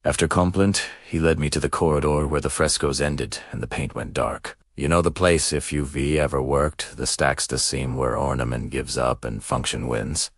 After Compline, he led me to the corridor where the frescoes ended and the paint went dark. You know the place if you've ever worked, the stacks to seam where ornament gives up and function wins.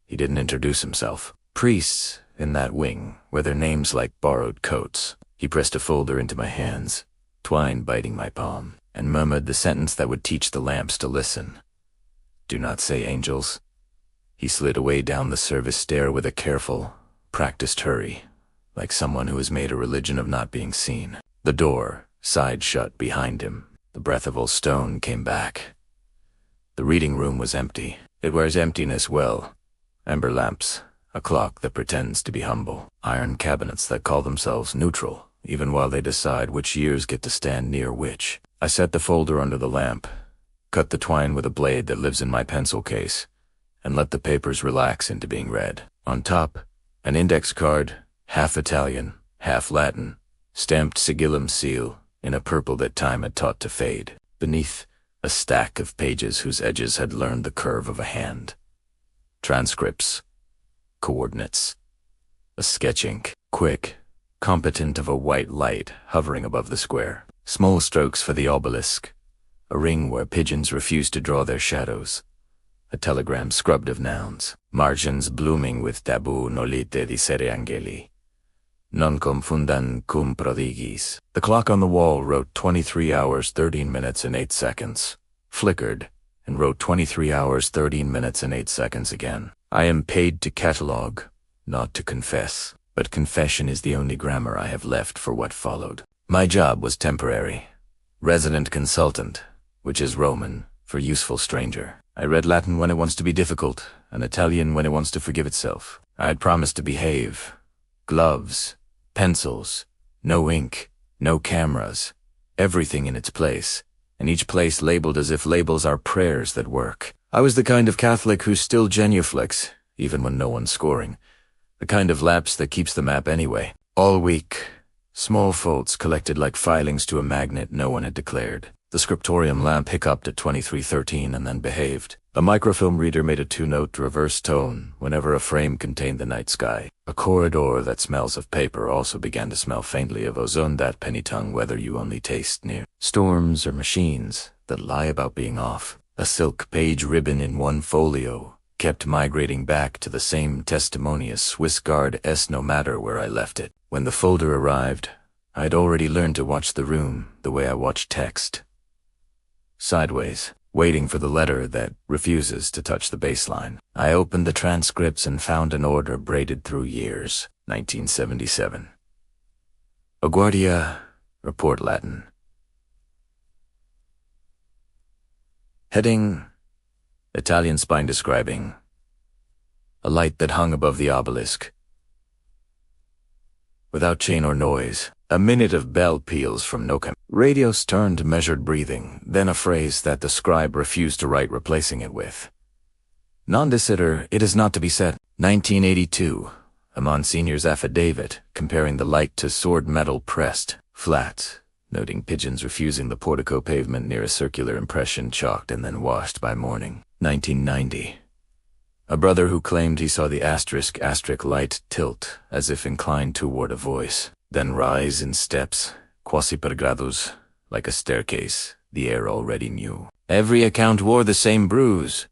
He didn't introduce himself. Priests in that wing wear their names like borrowed coats. He pressed a folder into my hands, twine biting my palm, and murmured the sentence that would teach the lamps to listen. Do not say angels. He slid away down the service stair with a careful, practiced hurry, like someone who has made a religion of not being seen. The door sighed shut behind him. The breath of old stone came back. The reading room was empty. It wears emptiness well. Ember lamps, a clock that pretends to be humble, iron cabinets that call themselves neutral, even while they decide which years get to stand near which. I set the folder under the lamp, cut the twine with a blade that lives in my pencil case, and let the papers relax into being read. On top, an index card, half Italian, half Latin, stamped sigillum seal, in a purple that time had taught to fade. Beneath, a stack of pages whose edges had learned the curve of a hand. Transcripts. Coordinates. A sketch ink. Quick, competent of a white light hovering above the square. Small strokes for the obelisk. A ring where pigeons refuse to draw their shadows. A telegram scrubbed of nouns. Margins blooming with taboo nolite dicere angeli. Non confundan cum prodigis. The clock on the wall wrote 23 hours 13 minutes and 8 seconds, flickered, and wrote 23 hours 13 minutes and 8 seconds again. I am paid to catalogue, not to confess, but confession is the only grammar I have left for what followed. My job was temporary. Resident consultant, which is Roman, for useful stranger. I read Latin when it wants to be difficult, and Italian when it wants to forgive itself. I had promised to behave. Gloves. Pencils, no ink, no cameras, everything in its place, and each place labeled as if labels are prayers that work. I was the kind of Catholic who still genuflects, even when no one's scoring, the kind of lapse that keeps the map anyway. All week, small faults collected like filings to a magnet no one had declared. The scriptorium lamp hiccuped at 2313 and then behaved. A microfilm reader made a two-note reverse tone whenever a frame contained the night sky. A corridor that smells of paper also began to smell faintly of ozone, that penny tongue weather you only taste near storms or machines that lie about being off. A silk page ribbon in one folio kept migrating back to the same testimonious Swiss Guard S no matter where I left it. When the folder arrived, I had already learned to watch the room the way I watch text. Sideways, waiting for the letter that refuses to touch the baseline. I opened the transcripts and found an order braided through years. 1977. Aguardia, report Latin. Heading, Italian spine describing. A light that hung above the obelisk. Without chain or noise, a minute of bell peals from no com. Radios turned measured breathing, then a phrase that the scribe refused to write, replacing it with. Non diciter, it is not to be said. 1982, a Monsignor's affidavit, comparing the light to sword metal pressed, flat, noting pigeons refusing the portico pavement near a circular impression chalked and then washed by morning. 1990. A brother who claimed he saw the asterisk light tilt, as if inclined toward a voice, then rise in steps, quasi per gradus, like a staircase, the air already knew. Every account wore the same bruise.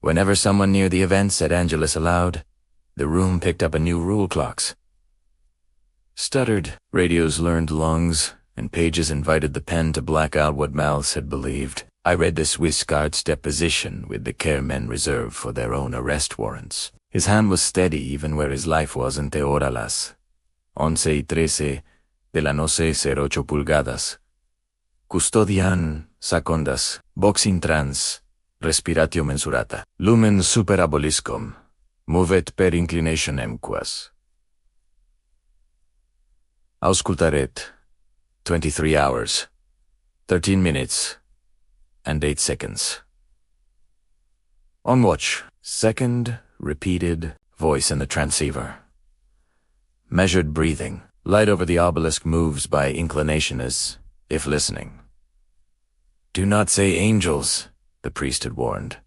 Whenever someone near the event said Angelus aloud, the room picked up a new rule clocks. Stuttered, radios learned lungs, and pages invited the pen to black out what mouths had believed. I read the Swiss Guard's deposition with the care men reserve for their own arrest warrants. His hand was steady even where his life wasn't. Horas. 11:13 de la noche 08 pulgadas. Custodian, secondas, boxing trans, respiratio mensurata. Lumen super obeliscum, movet per inclinationem quas. Auscultaret, 23 hours, 13 minutes, and 8 seconds. On watch. Second, repeated, voice in the transceiver. Measured breathing. Light over the obelisk moves by inclination as if listening. Do not say angels, the priest had warned.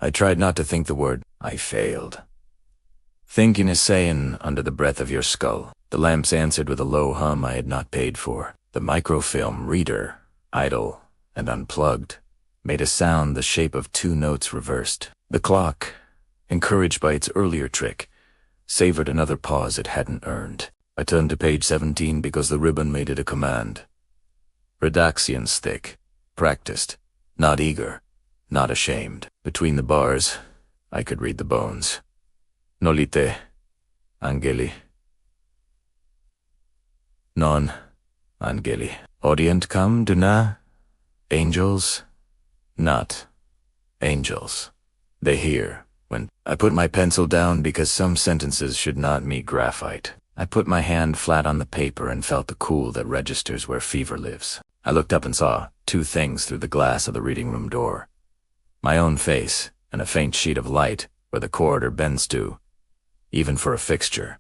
I tried not to think the word. I failed. Thinking is saying under the breath of your skull. The lamps answered with a low hum I had not paid for. The microfilm reader, idle and unplugged, made a sound the shape of 2 notes reversed. The clock, encouraged by its earlier trick, savored another pause it hadn't earned. I turned to page 17 because the ribbon made it a command. Redaxions thick, practiced, not eager, not ashamed. Between the bars, I could read the bones. Nolite, angeli. Non, angeli. Orient come, duna, angels, not angels. They hear when I put my pencil down because some sentences should not meet graphite. I put my hand flat on the paper and felt the cool that registers where fever lives. I looked up and saw 2 things through the glass of the reading room door. My own face and a faint sheet of light where the corridor bends to, even for a fixture,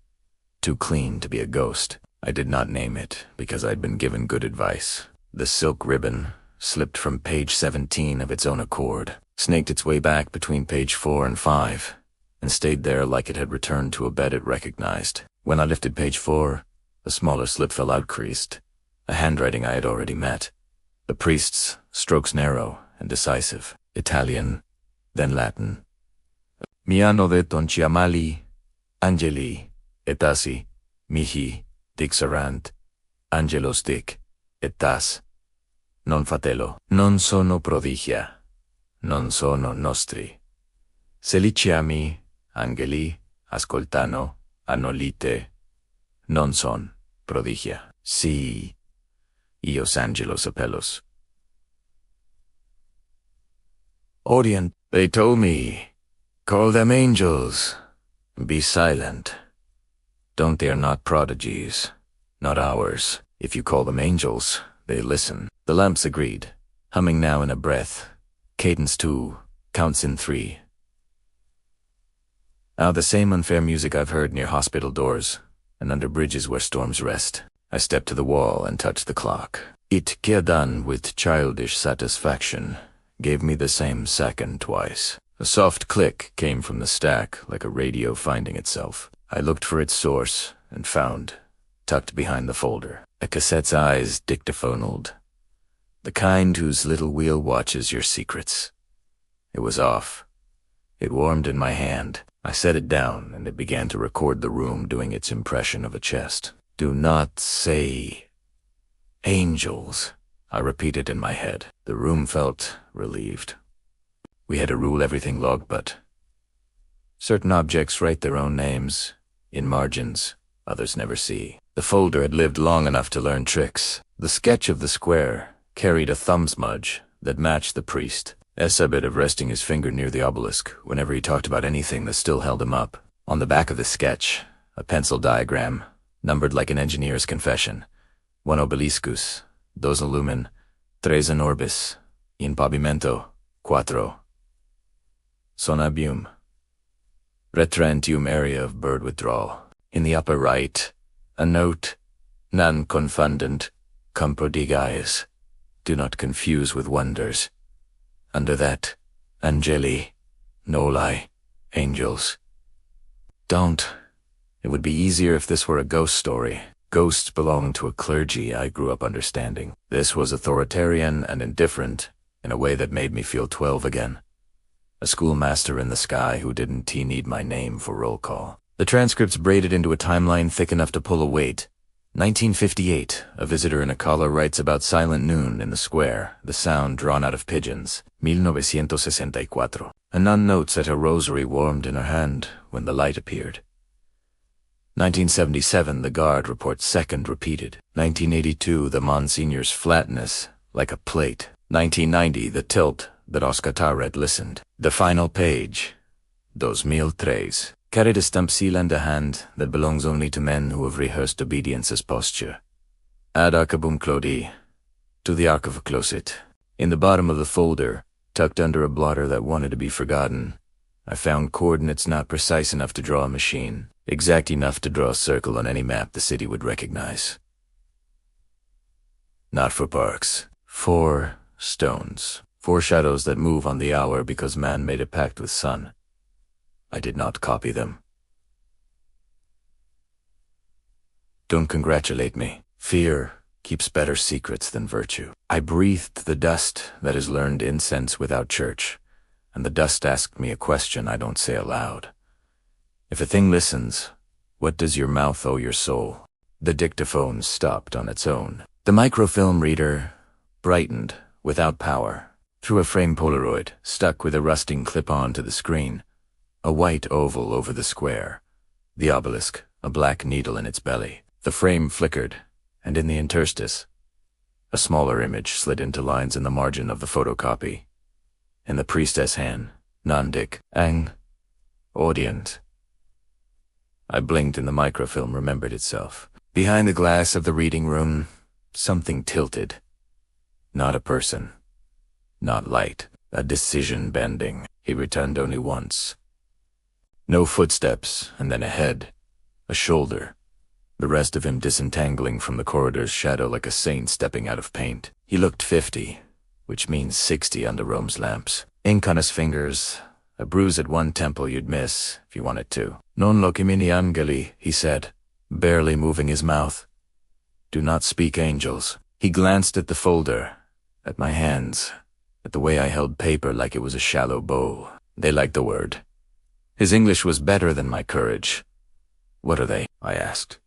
too clean to be a ghost. I did not name it because I'd been given good advice. The silk ribbon slipped from page 17 of its own accord, snaked its way back between page 4 and 5, and stayed there like it had returned to a bed it recognized. When I lifted page 4, a smaller slip fell out creased, a handwriting I had already met. The priest's strokes narrow and decisive. Italian, then Latin. Mi hanno detto chiamali angeli, etasi, mihi, dixerant, angelos dic, etas. Non fatelo, non sono prodigia, non sono nostri. Se li chiami, angeli, ascoltano, anolite, non son prodigia. Si, ios angelos apellos. Orient, they told me, call them angels. Be silent. Don't they are not prodigies, not ours. If you call them angels, they listen. The lamps agreed, humming now in a breath. Cadence 2, counts in 3. The same unfair music I've heard near hospital doors and under bridges where storms rest. I stepped to the wall and touched the clock. It, done with childish satisfaction, gave me the same second twice. A soft click came from the stack, like a radio finding itself. I looked for its source and found, tucked behind the folder, a cassette's eyes dictaphoned. The kind whose little wheel watches your secrets. It was off. It warmed in my hand. I set it down, and it began to record the room doing its impression of a chest. Do not say angels, I repeated in my head. The room felt relieved. We had to rule everything log but. Certain objects write their own names, in margins, others never see. The folder had lived long enough to learn tricks. The sketch of the square carried a thumb smudge that matched the priest. As habit of resting his finger near the obelisk whenever he talked about anything that still held him up. On the back of the sketch, a pencil diagram, numbered like an engineer's confession. 1 obeliscus, 2 lumen, 3 in orbis, in pavimento, 4. Sonabium. Retrantium area of bird withdrawal. In the upper right, a note, non confundent, cum prodigiis. Do not confuse with wonders. Under that, angeli, noli, angels. Don't. It would be easier if this were a ghost story. Ghosts belong to a clergy I grew up understanding. This was authoritarian and indifferent in a way that made me feel 12 again. A schoolmaster in the sky who didn't need my name for roll call. The transcripts braided into a timeline thick enough to pull a weight. 1958, a visitor in a collar writes about silent noon in the square, the sound drawn out of pigeons. 1964. A nun notes that her rosary warmed in her hand when the light appeared. 1977, the guard reports second repeated. 1982, the Monsignor's flatness, like a plate. 1990, the tilt that Oscar Tarret listened. The final page, 2003, carried a stump seal and a hand that belongs only to men who have rehearsed obedience as posture. Ad arcabum clodi, to the ark of a closet. In the bottom of the folder, tucked under a blotter that wanted to be forgotten, I found coordinates not precise enough to draw a machine, exact enough to draw a circle on any map the city would recognize. Not for parks. 4 stones. 4 shadows that move on the hour because man made a pact with sun. I did not copy them. Don't congratulate me. Fear keeps better secrets than virtue. I breathed the dust that has learned incense without church, and the dust asked me a question I don't say aloud. If a thing listens, what does your mouth owe your soul? The dictaphone stopped on its own. The microfilm reader brightened without power. Through a frame Polaroid, stuck with a rusting clip-on to the screen. A white oval over the square. The obelisk, a black needle in its belly. The frame flickered, and in the interstice, a smaller image slid into lines in the margin of the photocopy. In the priestess hand, Nandik, Ang, Audient. I blinked and the microfilm remembered itself. Behind the glass of the reading room, something tilted. Not a person. Not light. A decision bending. He returned only once. No footsteps, and then a head. A shoulder. The rest of him disentangling from the corridor's shadow like a saint stepping out of paint. He looked 50, which means 60 under Rome's lamps. Ink on his fingers. A bruise at one temple you'd miss if you wanted to. Non locimini angeli, he said, barely moving his mouth. Do not speak angels. He glanced at the folder, at my hands, at the way I held paper like it was a shallow bowl. They liked the word. His English was better than my courage. What are they? I asked,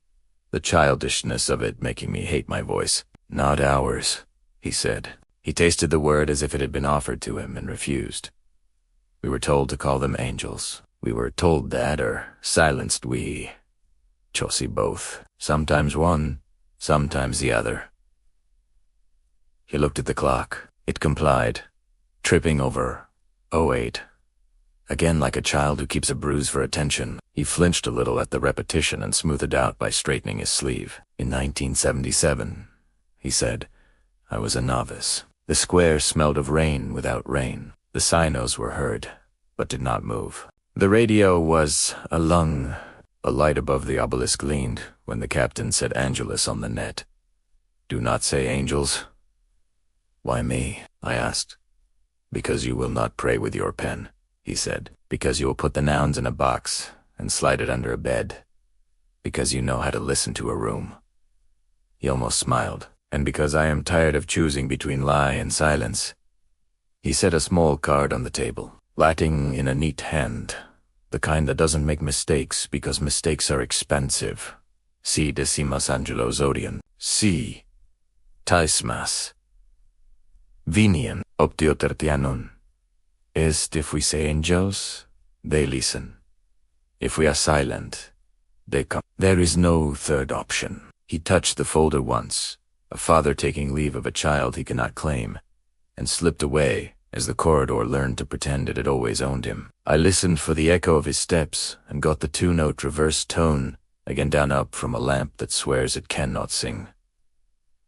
the childishness of it making me hate my voice. Not ours, he said. He tasted the word as if it had been offered to him and refused. We were told to call them angels. We were told that, or silenced we. Chosi both. Sometimes one, sometimes the other. He looked at the clock. It complied, tripping over 08. Again, like a child who keeps a bruise for attention, he flinched a little at the repetition and smoothed it out by straightening his sleeve. In 1977, he said, I was a novice. The square smelled of rain without rain. The sinos were heard, but did not move. The radio was a lung. A light above the obelisk leaned when the captain said Angelus on the net. Do not say angels. Why me? I asked. Because you will not pray with your pen, he said. Because you will put the nouns in a box and slide it under a bed. Because you know how to listen to a room. He almost smiled. And because I am tired of choosing between lie and silence. He set a small card on the table, Latin in a neat hand, the kind that doesn't make mistakes because mistakes are expensive. Si decimas angelos odian. Si. Taismas. Venian optio tertianon. Est if we say angels, they listen. If we are silent, they come. There is no third option. He touched the folder once, a father taking leave of a child he cannot claim, and slipped away as the corridor learned to pretend it had always owned him. I listened for the echo of his steps and got the two-note reverse tone, again down up from a lamp that swears it cannot sing.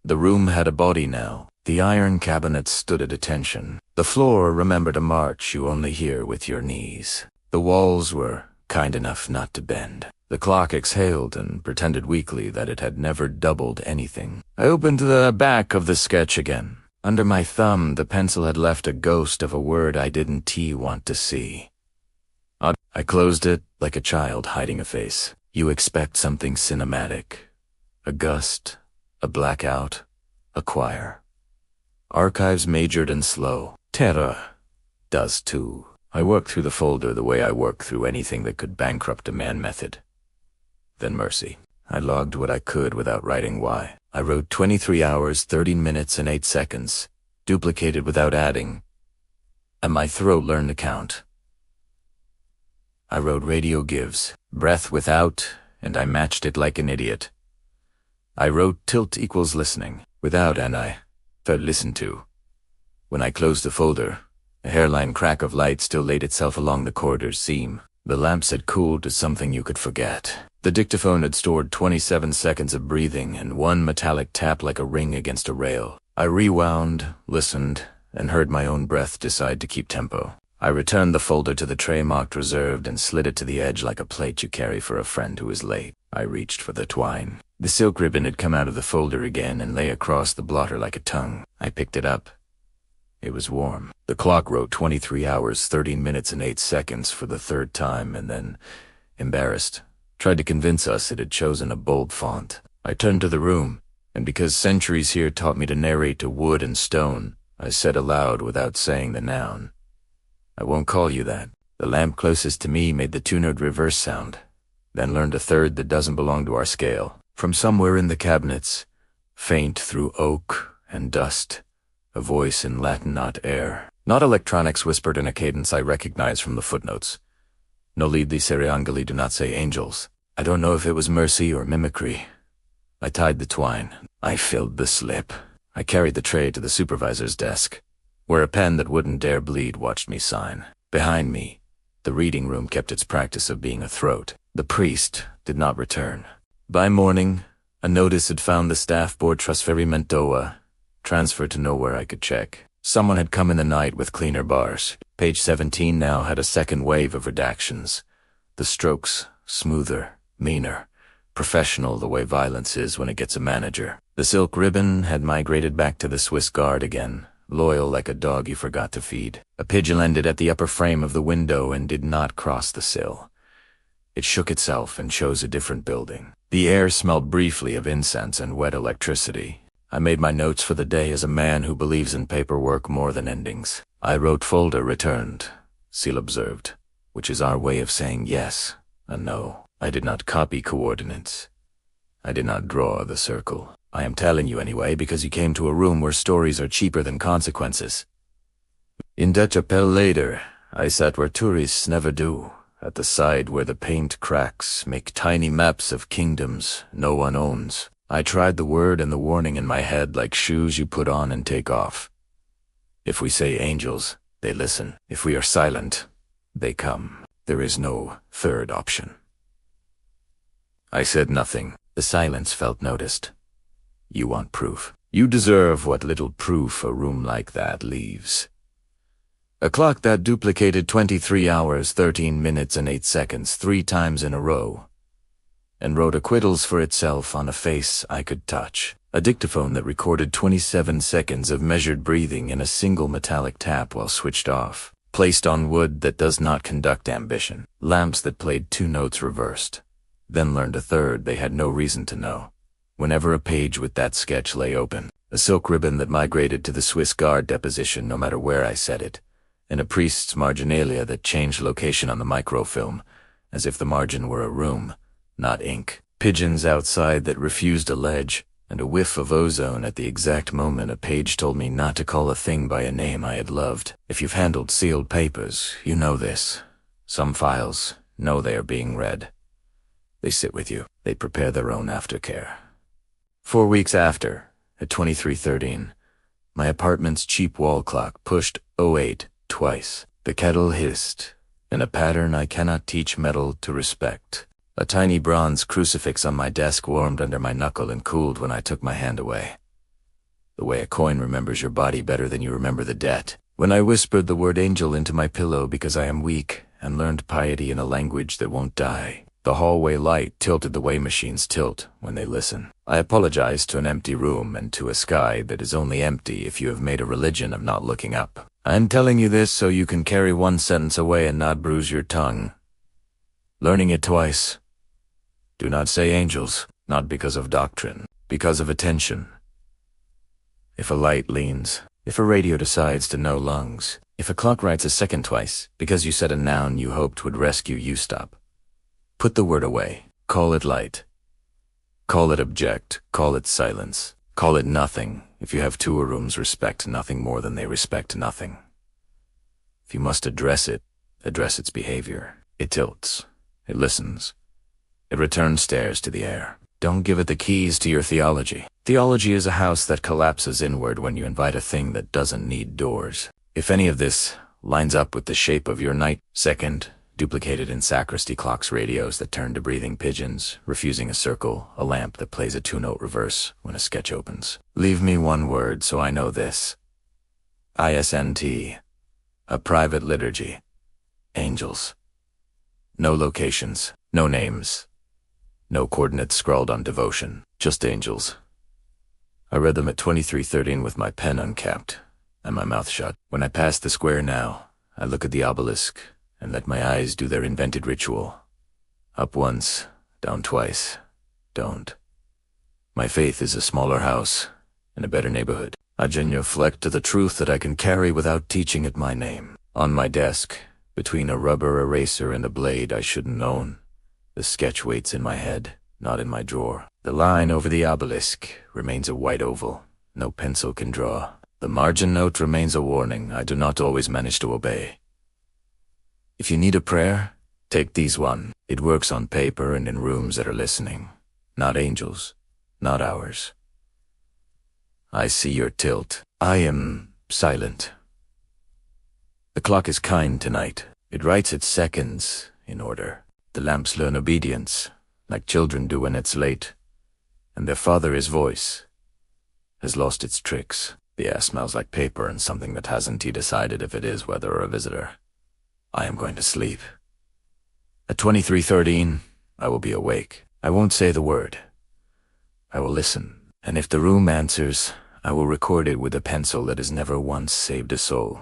The room had a body now. The iron cabinet stood at attention. The floor remembered a march you only hear with your knees. The walls were kind enough not to bend. The clock exhaled and pretended weakly that it had never doubled anything. I opened the back of the sketch again. Under my thumb, the pencil had left a ghost of a word I didn't want to see. I closed it like a child hiding a face. You expect something cinematic. A gust, a blackout, a choir. Archives majored and slow. Terror does too. I worked through the folder the way I work through anything that could bankrupt a man method. Then mercy. I logged what I could without writing why. I wrote 23 hours, 13 minutes, and 8 seconds, duplicated without adding, and my throat learned to count. I wrote radio gives, breath without, and I matched it like an idiot. I wrote tilt equals listening, without and I felt listened to. When I closed the folder, a hairline crack of light still laid itself along the corridor's seam. The lamps had cooled to something you could forget. The dictaphone had stored 27 seconds of breathing and one metallic tap like a ring against a rail. I rewound, listened, and heard my own breath decide to keep tempo. I returned the folder to the tray marked reserved and slid it to the edge like a plate you carry for a friend who is late. I reached for the twine. The silk ribbon had come out of the folder again and lay across the blotter like a tongue. I picked it up. It was warm. The clock wrote 23 hours, 13 minutes, and 8 seconds for the third time and then, embarrassed, tried to convince us it had chosen a bold font. I turned to the room, and because centuries here taught me to narrate to wood and stone, I said aloud without saying the noun. I won't call you that. The lamp closest to me made the two-note reverse sound, then learned a third that doesn't belong to our scale. From somewhere in the cabinets, faint through oak and dust, a voice in Latin, not air. Not electronics, whispered in a cadence I recognized from the footnotes. Noli dicere angeli, do not say angels. I don't know if it was mercy or mimicry. I tied the twine. I filled the slip. I carried the tray to the supervisor's desk, where a pen that wouldn't dare bleed watched me sign. Behind me, the reading room kept its practice of being a throat. The priest did not return. By morning, a notice had found the staff board trasferimento transferred to nowhere I could check. Someone had come in the night with cleaner bars. Page 17 now had a second wave of redactions. The strokes, smoother, meaner, professional the way violence is when it gets a manager. The silk ribbon had migrated back to the Swiss Guard again, loyal like a dog you forgot to feed. A pigeon landed at the upper frame of the window and did not cross the sill. It shook itself and chose a different building. The air smelled briefly of incense and wet electricity. I made my notes for the day as a man who believes in paperwork more than endings. I wrote folder returned, seal observed, which is our way of saying yes and no. I did not copy coordinates. I did not draw the circle. I am telling you anyway because you came to a room where stories are cheaper than consequences. In Dutch Appel later, I sat where tourists never do, at the side where the paint cracks make tiny maps of kingdoms no one owns. I tried the word and the warning in my head like shoes you put on and take off. If we say angels, they listen. If we are silent, they come. There is no third option. I said nothing. The silence felt noticed. You want proof. You deserve what little proof a room like that leaves. A clock that duplicated 23 hours, 13 minutes, and 8 seconds 3 times in a row, and wrote acquittals for itself on a face I could touch. A dictaphone that recorded 27 seconds of measured breathing in a single metallic tap while switched off, placed on wood that does not conduct ambition. Lamps that played 2 notes reversed, then learned a third they had no reason to know. Whenever a page with that sketch lay open, a silk ribbon that migrated to the Swiss Guard deposition no matter where I set it, and a priest's marginalia that changed location on the microfilm, as if the margin were a room, not ink. Pigeons outside that refused a ledge, and a whiff of ozone at the exact moment a page told me not to call a thing by a name I had loved. If you've handled sealed papers, you know this. Some files know they are being read. They sit with you. They prepare their own aftercare. 4 weeks after, at 23:13, my apartment's cheap wall clock pushed 08 twice. The kettle hissed, in a pattern I cannot teach metal to respect. A tiny bronze crucifix on my desk warmed under my knuckle and cooled when I took my hand away. The way a coin remembers your body better than you remember the debt. When I whispered the word angel into my pillow because I am weak and learned piety in a language that won't die, the hallway light tilted the way machines tilt when they listen. I apologized to an empty room and to a sky that is only empty if you have made a religion of not looking up. I'm telling you this so you can carry one sentence away and not bruise your tongue. Learning it twice. Do not say angels, not because of doctrine, because of attention. If a light leans, if a radio decides to no lungs, if a clock writes a second twice because you said a noun you hoped would rescue you, stop. Put the word away. Call it light. Call it object. Call it silence. Call it nothing if you have tour rooms respect nothing more than they respect nothing. If you must address it, address its behavior. It tilts. It listens. It returns stares to the air. Don't give it the keys to your theology. Theology is a house that collapses inward when you invite a thing that doesn't need doors. If any of this lines up with the shape of your night, second, duplicated in sacristy clocks, radios that turn to breathing pigeons, refusing a circle, a lamp that plays a 2-note reverse when a sketch opens. Leave me one word so I know this. ISNT. A private liturgy. Angels. No locations. No names. No coordinates scrawled on devotion. Just angels. I read them at 23:13 with my pen uncapped and my mouth shut. When I pass the square now, I look at the obelisk and let my eyes do their invented ritual. Up once, down twice. Don't. My faith is a smaller house, in a better neighborhood. I genuflect to the truth that I can carry without teaching it my name. On my desk, between a rubber eraser and a blade I shouldn't own, the sketch waits in my head, not in my drawer. The line over the obelisk remains a white oval. No pencil can draw. The margin note remains a warning I do not always manage to obey. If you need a prayer, take these one. It works on paper and in rooms that are listening. Not angels, not ours. I see your tilt. I am silent. The clock is kind tonight. It writes its seconds in order. The lamps learn obedience, like children do when it's late. And their father, his voice, has lost its tricks. The air smells like paper and something that hasn't he decided if it is weather or a visitor. I am going to sleep. At 23:13, I will be awake. I won't say the word. I will listen, and if the room answers, I will record it with a pencil that has never once saved a soul.